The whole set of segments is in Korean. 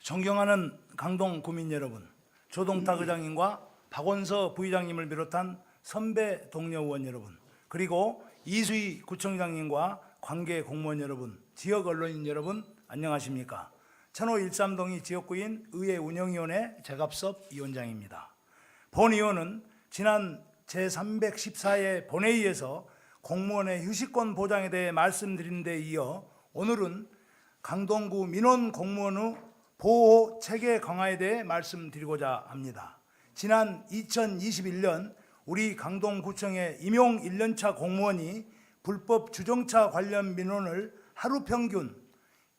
존경하는 강동 구민 여러분, 조동탁 의장님과 박원서 부의장님을 비롯한 선배 동료 의원 여러분, 그리고 이수희 구청장님과 관계 공무원 여러분, 지역 언론인 여러분, 안녕하십니까? 천호 13동이 지역구인 의회 운영위원회 재갑섭 위원장입니다. 본 의원은 지난 제314회 본회의에서 공무원의 휴식권 보장에 대해 말씀드린 데 이어 오늘은 강동구 민원 공무원의 보호 체계 강화에 대해 말씀드리고자 합니다. 지난 2021년 우리 강동구청의 임용 1년차 공무원이 불법 주정차 관련 민원을 하루 평균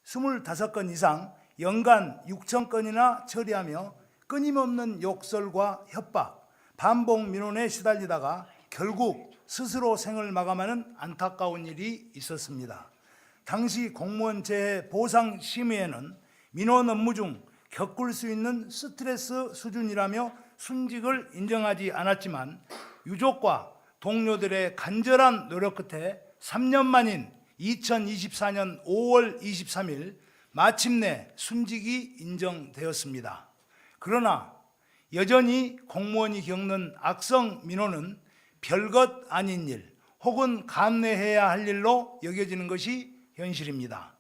25건 이상 연간 6,000건이나 처리하며 끊임없는 욕설과 협박, 반복 민원에 시달리다가 결국 스스로 생을 마감하는 안타까운 일이 있었습니다. 당시 공무원 재해 보상 심의에는 민원 업무 중 겪을 수 있는 스트레스 수준이라며 순직을 인정하지 않았지만 유족과 동료들의 간절한 노력 끝에 3년 만인 2024년 5월 23일 마침내 순직이 인정되었습니다. 그러나 여전히 공무원이 겪는 악성 민원은 별것 아닌 일 혹은 감내해야 할 일로 여겨지는 것이 현실입니다.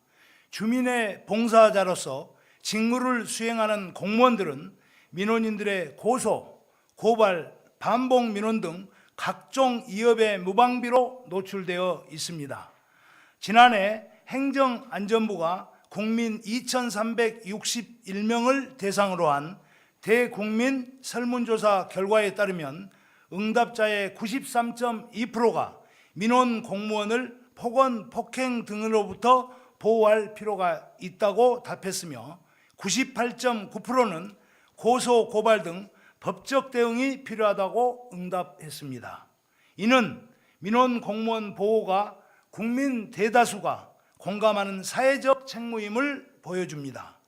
주민의 봉사자로서 직무를 수행하는 공무원들은 민원인들의 고소, 고발, 반복 민원 등 각종 위협의 무방비로 노출되어 있습니다. 지난해 행정안전부가 국민 2,361명을 대상으로 한 대국민 설문조사 결과에 따르면 응답자의 93.2%가 민원 공무원을 폭언, 폭행 등으로부터 보호할 필요가 있다고 답했으며 98.9%는 고소, 고발 등 법적 대응이 필요하다고 응답했습니다. 이는 민원 공무원 보호가 국민 대다수가 공감하는 사회적 책무임을 보여줍니다.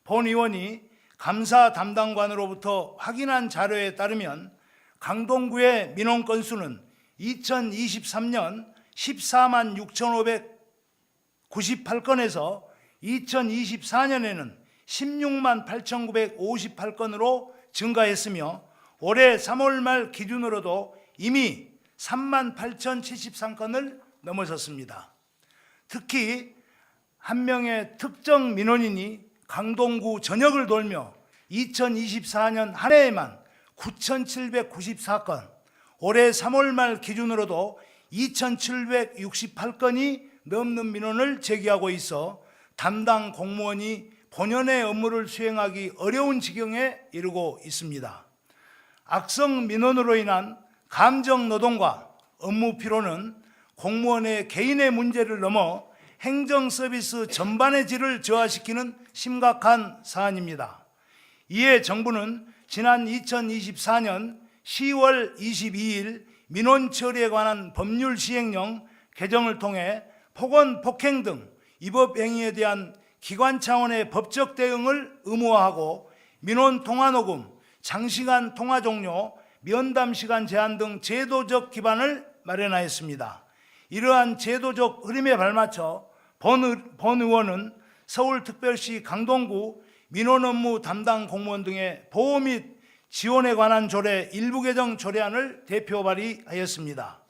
본 의원이 감사 담당관으로부터 확인한 자료에 따르면 강동구의 민원 건수는 2023년 14만 6,598건에서 2024년에는 16만 8,958건으로 증가했으며 올해 3월 말 기준으로도 이미 3만 8,073건을 넘어섰습니다. 특히 한 명의 특정 민원인이 강동구 전역을 돌며 2024년 한 해에만 9,794건, 올해 3월 말 기준으로도 2,768건이 넘는 민원을 제기하고 있어 담당 공무원이 본연의 업무를 수행하기 어려운 지경에 이르고 있습니다. 악성 민원으로 인한 감정 노동과 업무 피로는 공무원의 개인의 문제를 넘어 행정 서비스 전반의 질을 저하시키는 심각한 사안입니다. 이에 정부는 지난 2024년 10월 22일 민원 처리에 관한 법률 시행령 개정을 통해 폭언, 폭행 등 위법 행위에 대한 기관 차원의 법적 대응을 의무화하고 민원 통화 녹음, 장시간 통화 종료, 면담 시간 제한 등 제도적 기반을 마련하였습니다. 이러한 제도적 흐름에 발맞춰 본 의원은 서울특별시 강동구 민원 업무 담당 공무원 등의 보호 및 지원에 관한 조례 일부 개정 조례안을 대표 발의하였습니다.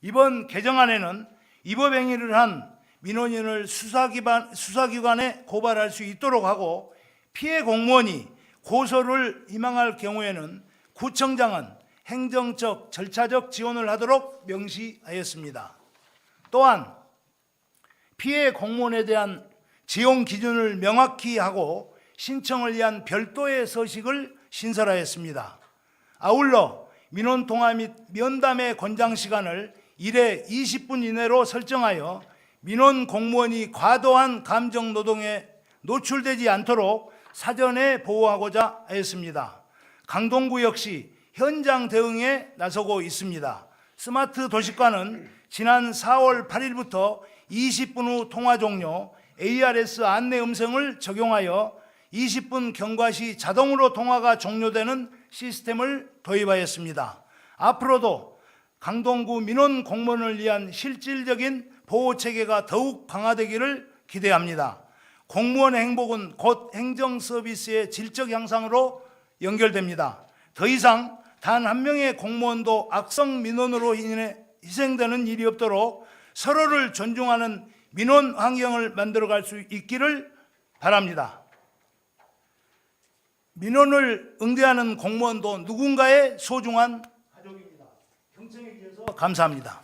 이번 개정안에는 위법 행위를 한 민원인을 수사기관에 고발할 수 있도록 하고 피해 공무원이 고소를 희망할 경우에는 구청장은 행정적, 절차적 지원을 하도록 명시하였습니다. 또한 피해 공무원에 대한 지원 기준을 명확히 하고 신청을 위한 별도의 서식을 신설하였습니다. 아울러 민원 통화 및 면담의 권장 시간을 1회 20분 이내로 설정하여 민원 공무원이 과도한 감정 노동에 노출되지 않도록 사전에 보호하고자 하였습니다. 강동구 역시 현장 대응에 나서고 있습니다. 스마트 도시과는 지난 4월 8일부터 20분 후 통화 종료, ARS 안내 음성을 적용하여 20분 경과 시 자동으로 통화가 종료되는 시스템을 도입하였습니다. 앞으로도 강동구 민원 공무원을 위한 실질적인 보호 체계가 더욱 강화되기를 기대합니다. 공무원의 행복은 곧 행정 서비스의 질적 향상으로 연결됩니다. 더 이상 단 한 명의 공무원도 악성 민원으로 인해 희생되는 일이 없도록 서로를 존중하는 민원 환경을 만들어갈 수 있기를 바랍니다. 민원을 응대하는 공무원도 누군가의 소중한 가족입니다. 경청해 주셔서 감사합니다.